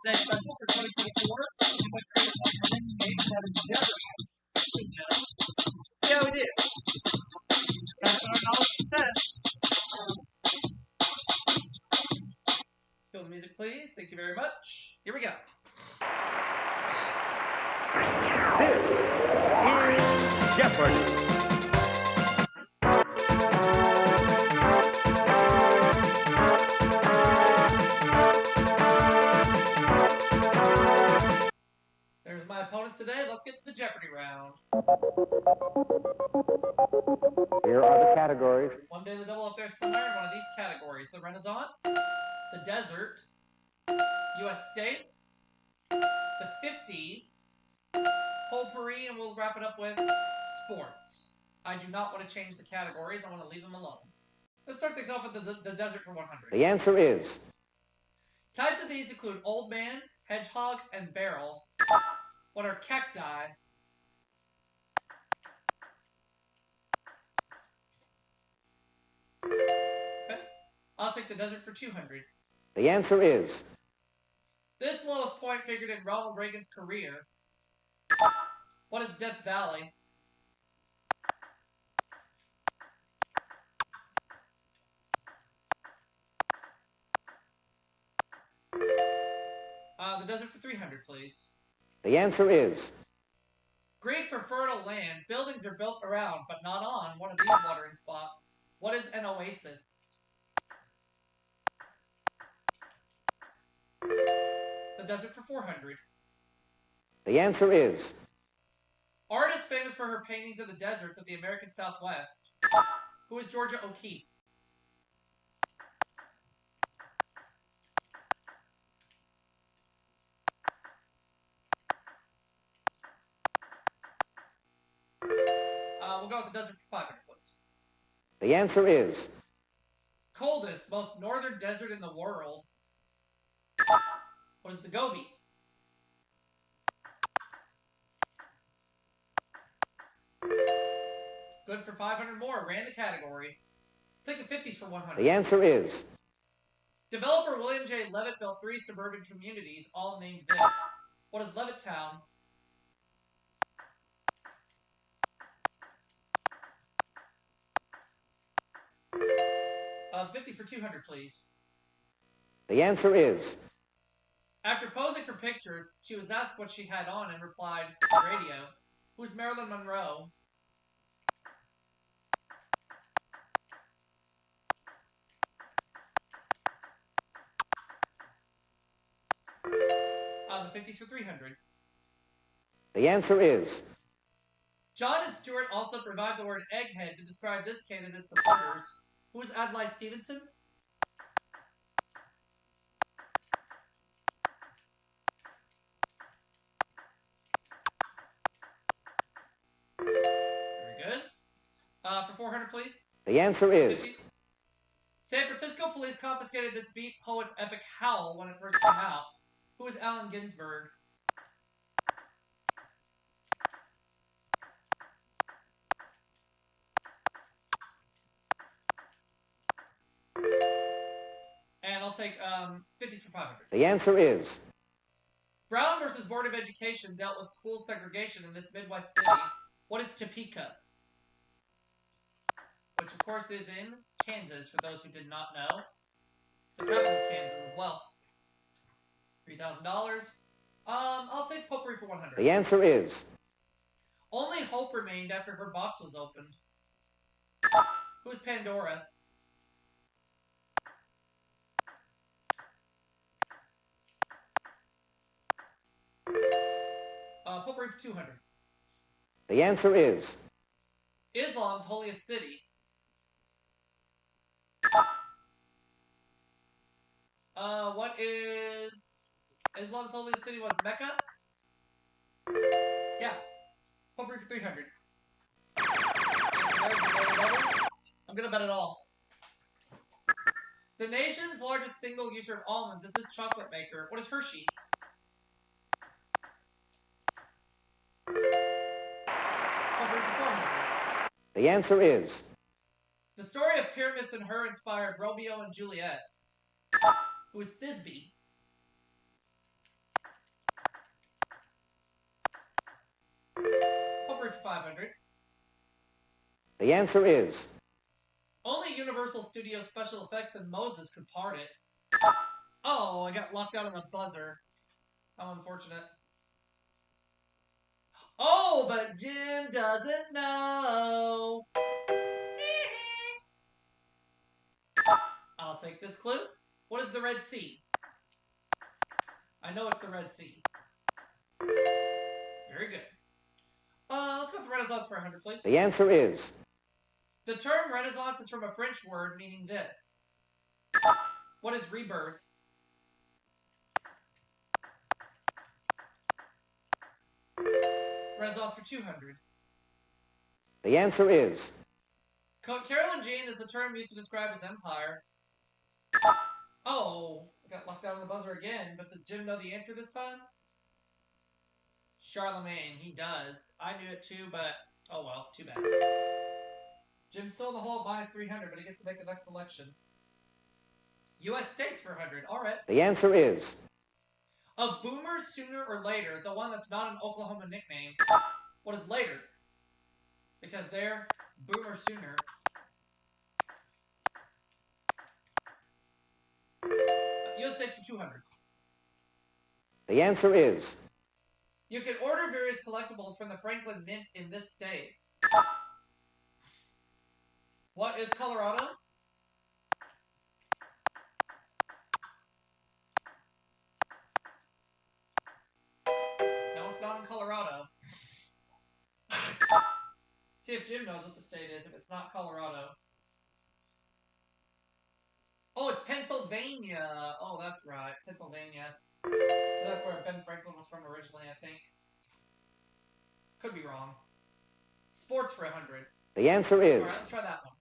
Next question for 2024. What kind of upcoming games that is Jeopardy? Yeah, we did. That's what our knowledge says. Kill the music, please. Thank you very much. Here we go. This is Jeopardy! There's my opponents today. Let's get to the Jeopardy round. Here are the categories. One day the devil up there somewhere in one of these categories. The Renaissance, the desert, U.S. states, the 50s, potpourri, and we'll wrap it up with sports. I do not want to change the categories. I want to leave them alone. Let's start things off with the desert for 100. The answer is... Types of these include old man, hedgehog, and barrel. What are cacti? Okay. I'll take the desert for 200. The answer is... This lowest point figured in Ronald Reagan's career. What is Death Valley? The desert for 300, please. The answer is... Greek for fertile land. Buildings are built around, but not on, one of these watering spots. What is an oasis? The desert for 400. The answer is... Artist famous for her paintings of the deserts of the American Southwest. Who is Georgia O'Keeffe? We'll go with the desert for 500, please. The answer is... Coldest, most northern desert in the world. What is the Gobi? Good for 500 more. Ran the category. Take the 50s for 100. The answer is... Developer William J. Levitt built 3 suburban communities, all named this. What is Levittown? The 50s for 200, please. The answer is... After posing for pictures, she was asked what she had on and replied, radio. Who's Marilyn Monroe? The 50s for 300. The answer is... John and Stewart also provide the word egghead to describe this candidate's supporters. Who is Adlai Stevenson? Very good. For 400, please. The answer is... 50s. San Francisco police confiscated this beat poet's epic Howl when it first came out. Who is Allen Ginsberg? And I'll take 50s for 500. The answer is... Brown versus Board of Education dealt with school segregation in this Midwest city. What is Topeka? Which, of course, is in Kansas, for those who did not know. It's the capital of Kansas as well. $3,000. I'll take potpourri for 100. The answer is... Only hope remained after her box was opened. Who's Pandora? Potpourri for 200. The answer is... Islam's holiest city. What is... Islam's holiest city was Mecca? Yeah. Potpourri for 300. I'm gonna bet it all. The nation's largest single user of almonds is this chocolate maker. What is Hershey? Potpourri for 400. The answer is... The story of Pyramus and her inspired Romeo and Juliet. Who is Thisbe? Aubrey for 500. The answer is Only Universal Studios special effects and Moses could part it. Oh, I got locked out on the buzzer. How unfortunate. Oh, but Jim doesn't know. I'll take this clue. What is the Red Sea? I know it's the Red Sea. Very good. Let's go with Renaissance for 100, please. the answer is The term Renaissance is from a French word meaning this. What is rebirth? Renaissance for 200. the answer is Carolyn Jean is the term used to describe his empire. Oh, I got locked out on the buzzer again, but does Jim know the answer this time? Charlemagne, he does. I knew it too, but oh well, too bad. Jim's still in the hole at minus 300, but he gets to make the next selection. U.S. states for 100. All right. the answer is Of boomers sooner or later, the one that's not an Oklahoma nickname, what is later? Because they're boomer sooner. U.S. states for 200. the answer is You can order various collectibles from the Franklin Mint in this state. What is Colorado? No, it's not in Colorado. See if Jim knows what the state is, if it's not Colorado. Oh, it's Pennsylvania. Oh, that's right. Pennsylvania. That's where Ben Franklin was from originally, I think. Could be wrong. Sports for 100. the answer is Alright, let's try that one.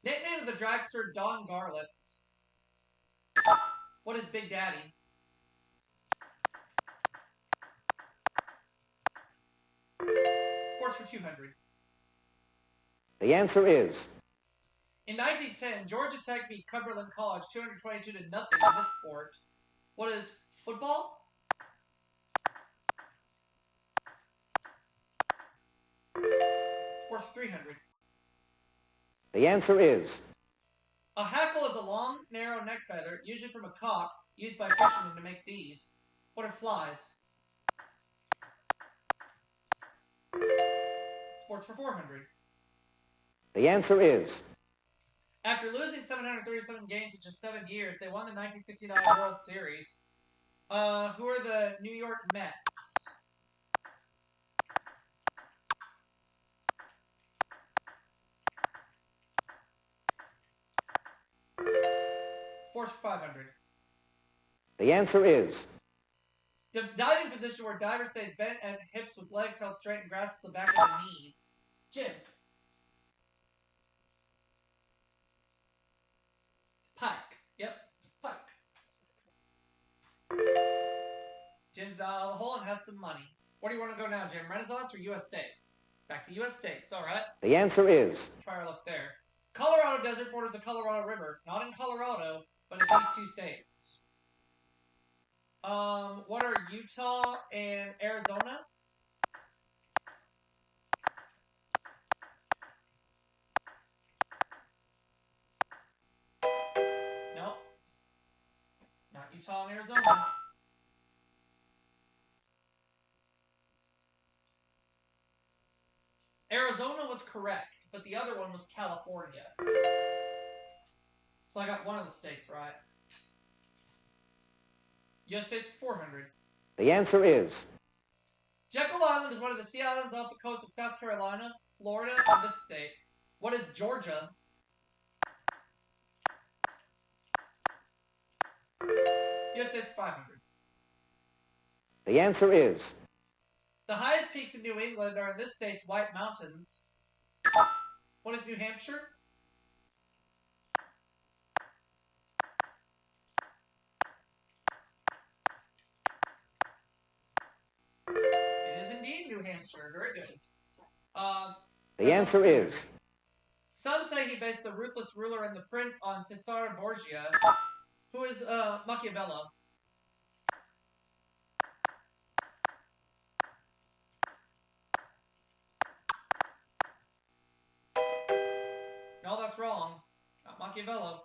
Nickname of the dragster Don Garlitz. What is Big Daddy? Sports for 200. the answer is In 1910, Georgia Tech beat Cumberland College 222 to nothing in this sport. What is football? Sports for 300. the answer is A hackle is a long, narrow neck feather, usually from a cock, used by fishermen to make these. What are flies? Sports for 400. the answer is After losing 737 games in just 7 years, they won the 1969 World Series. Who are the New York Mets? Sports for 500. the answer is The diving position where diver stays bent at hips with legs held straight and grasps the back of the knees. Jim. Pike. Yep. Pike. Jim's not out of the hole and has some money. Where do you want to go now, Jim? Renaissance or U.S. states? Back to U.S. states. All right. the answer is Try our luck there. Colorado Desert borders the Colorado River. Not in Colorado, but in these two states. What are Utah and Arizona? Nope. Not Utah and Arizona. Arizona was correct, but the other one was California. So I got one of the states right. U.S. states 400. the answer is Jekyll Island is one of the sea islands off the coast of South Carolina, Florida, and this state. What is Georgia? U.S. states 500. the answer is The highest peaks in New England are in this state's White Mountains. What is New Hampshire? It is indeed New Hampshire. Very good. the answer is Some say he based The Ruthless Ruler and the Prince on Cesare Borgia, who is Machiavello. wrong. Not Machiavello.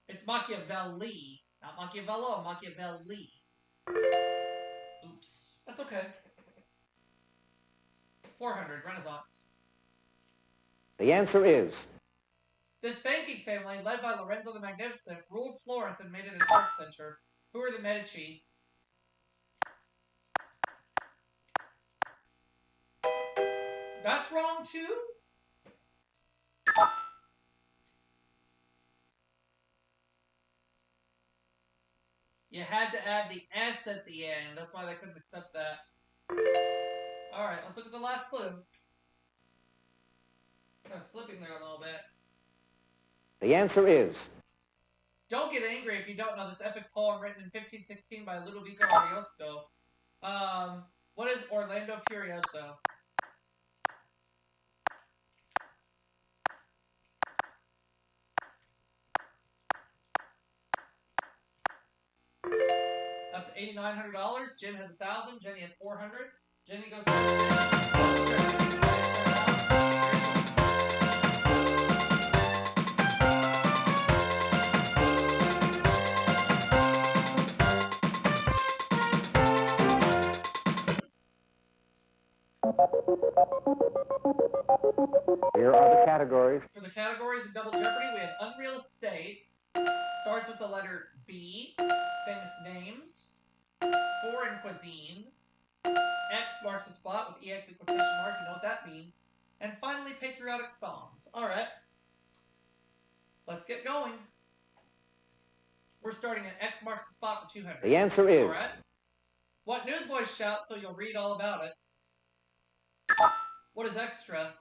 It's Machiavelli. Not Machiavello, Machiavelli. Oops. That's okay. 400, Renaissance. The answer is. This banking family, led by Lorenzo the Magnificent, ruled Florence and made it an art center. Who are the Medici? That's wrong too? You had to add the S at the end. That's why they couldn't accept that. Alright, let's look at the last clue. Kind of slipping there a little bit. The answer is. Don't get angry if you don't know this epic poem written in 1516 by Ludovico Ariosto. What is Orlando Furioso? Up to $8,900. Jim has 1,000. Jenny has 400. Jenny goes to Here are the categories. For the categories of Double Jeopardy, we have Unreal Estate. Starts with the letter B. Famous names. Foreign cuisine. X marks the spot with EX in quotation marks. You know what that means. And finally, patriotic songs. Alright. Let's get going. We're starting at X marks the spot for 200. The answer is. Alright. What newsboys shout so you'll read all about it? What is extra?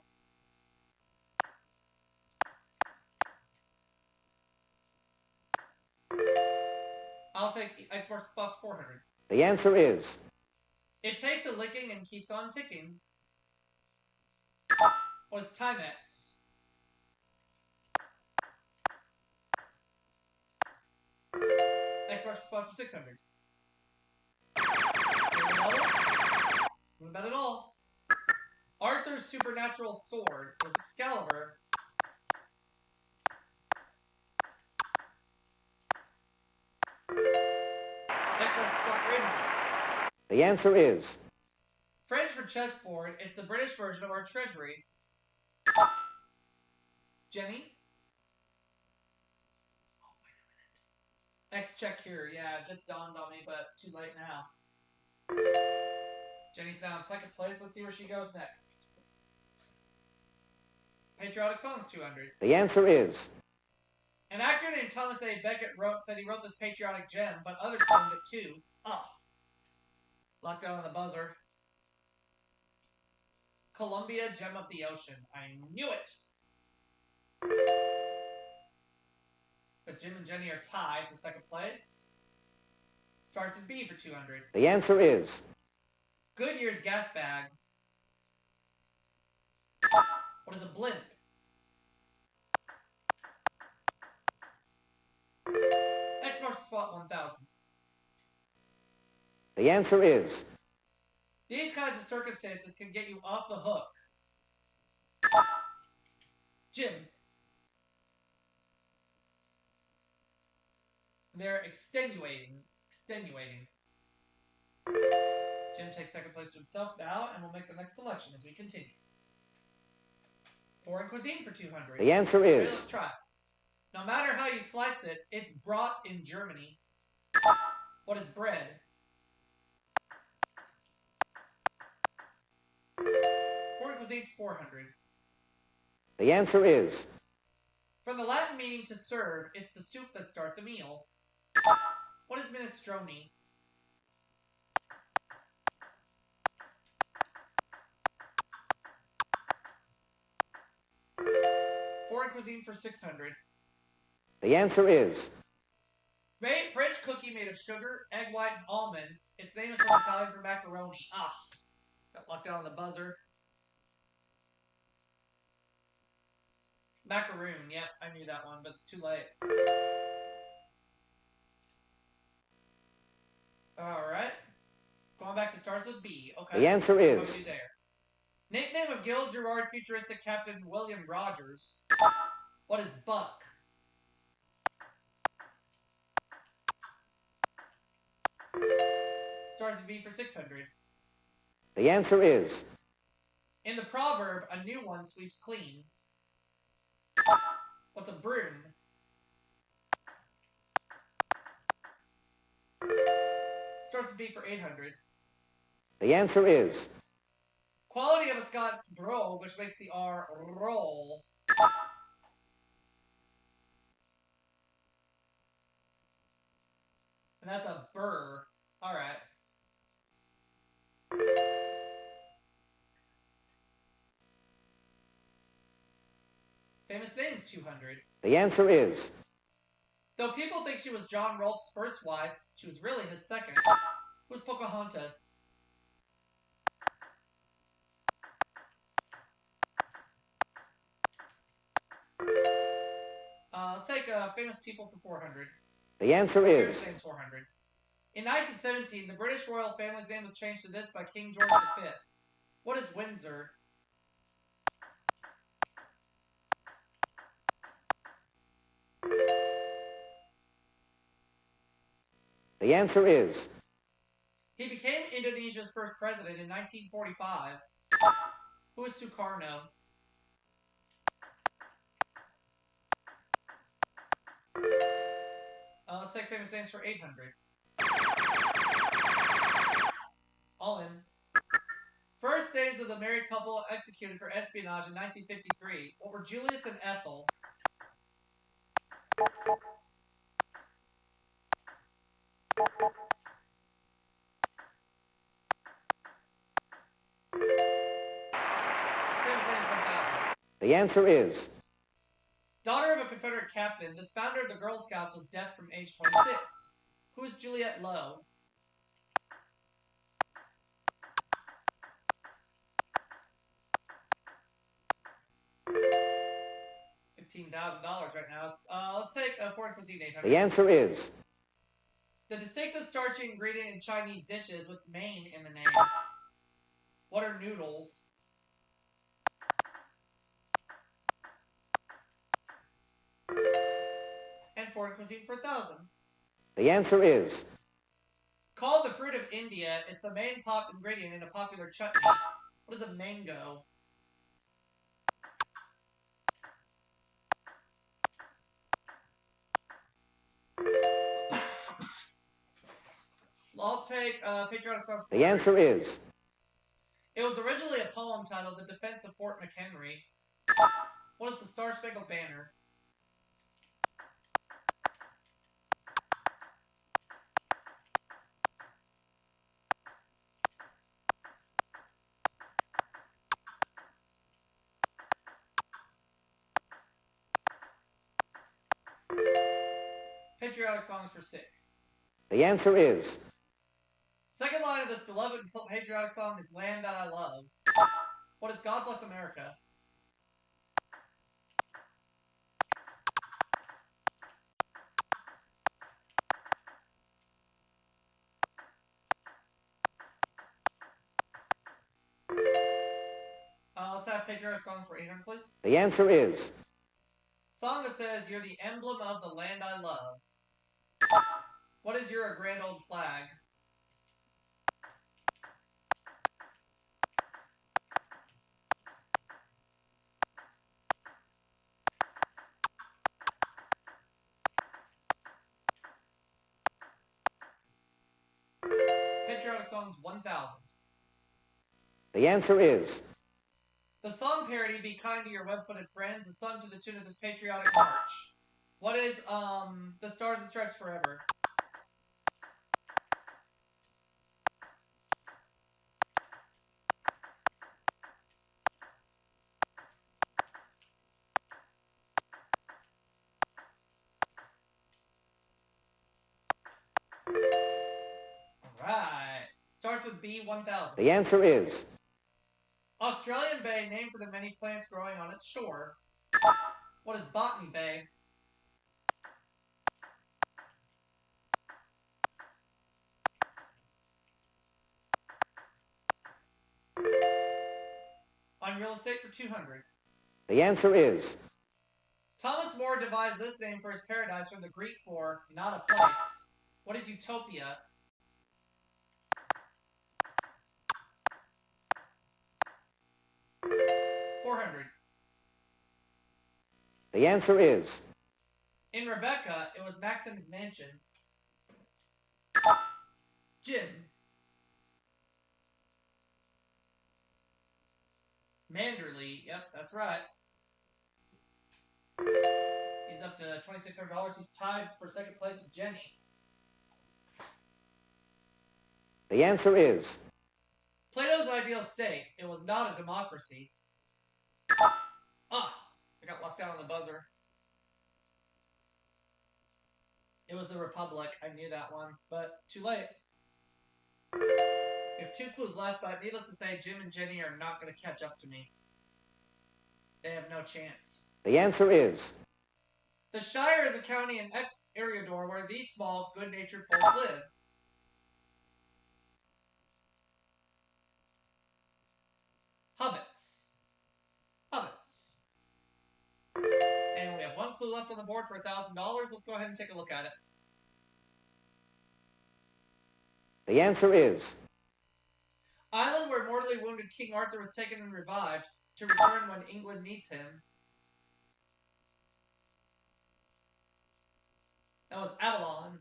I'll take X marks the spot for 400. The answer is. It takes a licking and keeps on ticking. What is Timex? X marks the spot for 600. What about it all? Arthur's supernatural sword was Excalibur. X marks the spot for 800. The answer is. French for chessboard, it's the British version of our treasury. Jenny? Oh, wait a minute. X check here. Yeah, it just dawned on me, but too late now. Jenny's now in second place. Let's see where she goes next. Patriotic Songs 200. The answer is. An actor named Thomas A. Beckett said he wrote this patriotic gem, but others claimed it too. Ah. Locked down on the buzzer. Columbia, Gem of the Ocean. I knew it! But Jim and Jenny are tied for second place. Starts with B for 200. The answer is. Goodyear's gas bag. What is a blimp? X marks the spot 1,000. The answer is. These kinds of circumstances can get you off the hook. Jim. They're extenuating. Jim takes second place to himself now, and we'll make the next selection as we continue. Foreign cuisine for 200. The answer is. Okay, let's try. No matter how you slice it, it's brought in Germany. What is bread? Foreign cuisine for 400. The answer is. From the Latin meaning to serve, it's the soup that starts a meal. What is minestrone? Foreign cuisine for 600. The answer is. French cookie made of sugar, egg white, and almonds. Its name is from Italian for macaroni. Ah, got locked out on the buzzer. Macaroon, yep, I knew that one, but it's too late. Alright. Going back to starts with B. Okay. The answer That's is. how we do there. Nickname of Gil Gerard futuristic Captain William Rogers. What is Buck? Stars with B for 600. The answer is. In the proverb, a new one sweeps clean. What's a broom? Starts with B for 800. The answer is. Quality of a Scots brogue, which makes the R roll. And that's a burr. Alright. Famous names 200. The answer is. Though people think she was John Rolfe's first wife, she was really his second. Who's Pocahontas? Let's take famous people for 400. The answer is. Famous names 400. In 1917, the British royal family's name was changed to this by King George V. What is Windsor? The answer is. He became Indonesia's first president in 1945. Who is Sukarno? Let's take famous names for 800. All in. First names of the married couple executed for espionage in 1953. What were Julius and Ethel? Famous names 1000. The answer is. Daughter of a Confederate captain, this founder of the Girl Scouts was deaf from age 26. Who is Juliette Lowe? $15,000 right now. Let's take foreign cuisine 800. The answer is. The distinctive starchy ingredient in Chinese dishes with Maine in the name. What are noodles? And foreign cuisine for 1,000. The answer is. Called the fruit of India, it's the main pop ingredient in a popular chutney. What is a mango? I'll take patriotic songs. The answer is. It was originally a poem titled "The Defense of Fort McHenry." What is the Star Spangled Banner? Patriotic songs for 6. The answer is. Second line of this beloved patriotic song is "Land That I Love." What is God Bless America? Let's have patriotic songs for 800, please. The answer is. Song that says, "You're the emblem of the land I love." What is your grand old flag? Patriotic songs 1000. The answer is. The song parody "Be Kind to Your Web-Footed Friends" is sung to the tune of this patriotic march. What is The Stars and Stripes Forever? Alright. Starts with B 1000. The answer is. Australian Bay named for the many plants growing on its shore. What is Botany Bay? On real estate for 200. The answer is Thomas More devised this name for his paradise from the Greek for not a place. What is utopia? $400. the answer is In Rebecca, it was Maxim's mansion. Jim. Manderley, yep, that's right. He's up to $2,600. He's tied for second place with Jenny. the answer is Plato's ideal state. It was not a democracy. Ah, I got locked out on the buzzer. It was the Republic. I knew that one, but too late. We have 2 clues left, but needless to say, Jim and Jenny are not going to catch up to me. They have no chance. the answer is The Shire is a county in Eriador where these small, good-natured folk live. Hobbits. Hobbits. And we have 1 clue left on the board for $1,000. Let's go ahead and take a look at it. the answer is Island where mortally wounded King Arthur was taken and revived to return when England needs him. That was Avalon.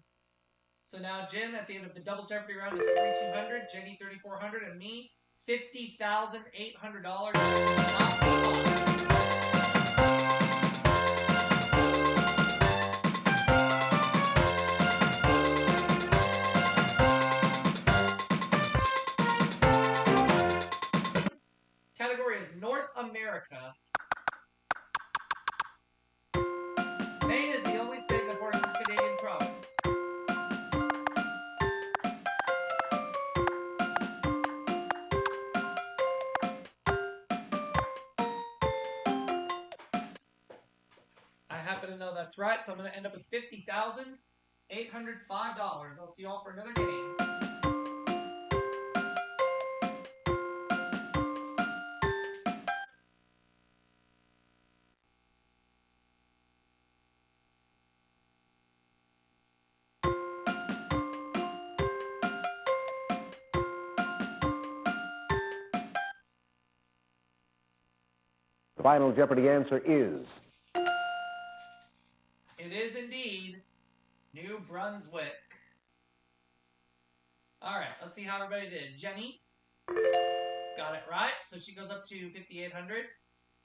So now Jim, at the end of the double Jeopardy round, is $4,200, Jenny $3,400, and me $50,800. Category is North America. Maine is the only state that borders this Canadian province. I happen to know that's right, so I'm going to end up with $50,805. I'll see you all for another game. the final Jeopardy answer is It is indeed New Brunswick. Alright, let's see how everybody did. Jenny got it right, so she goes up to $5,800.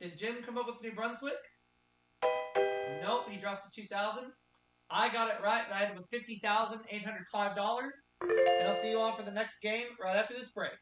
Did Jim come up with New Brunswick? Nope, he drops to $2,000. I got it right, and I ended with $50,805. And I'll see you all for the next game right after this break.